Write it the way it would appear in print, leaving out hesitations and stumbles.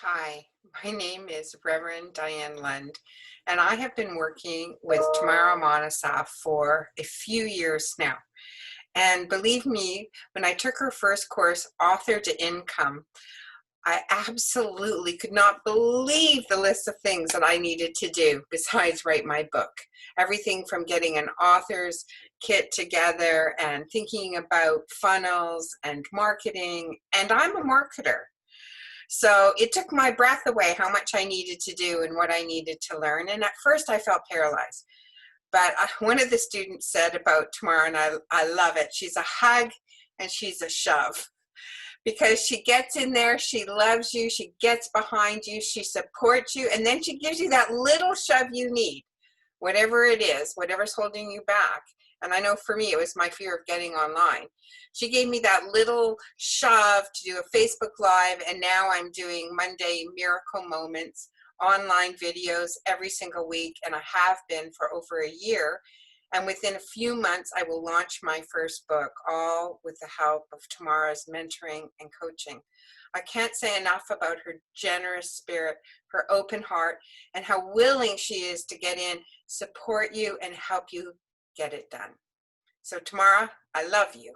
Hi, my name is Reverend Diane Lund, and I have been working with Tamara Monosoff for a few years now. And believe me, when I took her first course, Author to Income, I absolutely could not believe the list of things that I needed to do besides write my book. Everything from getting an author's kit together and thinking about funnels and marketing, and I'm a marketer. So it took my breath away how much I needed to do and what I needed to learn. And at first I felt paralyzed. But one of the students said about Tamara, and I love it, she's a hug and she's a shove. Because she gets in there, she loves you, she gets behind you, she supports you, and then she gives you that little shove you need, whatever it is, whatever's holding you back. And I know for me, it was my fear of getting online. She gave me that little shove to do a Facebook Live, and now I'm doing Monday Miracle Moments, online videos every single week, and I have been for over a year. And within a few months, I will launch my first book, all with the help of Tamara's mentoring and coaching. I can't say enough about her generous spirit, her open heart, and how willing she is to get in, support you, and help you get it done. So Tamara, I love you.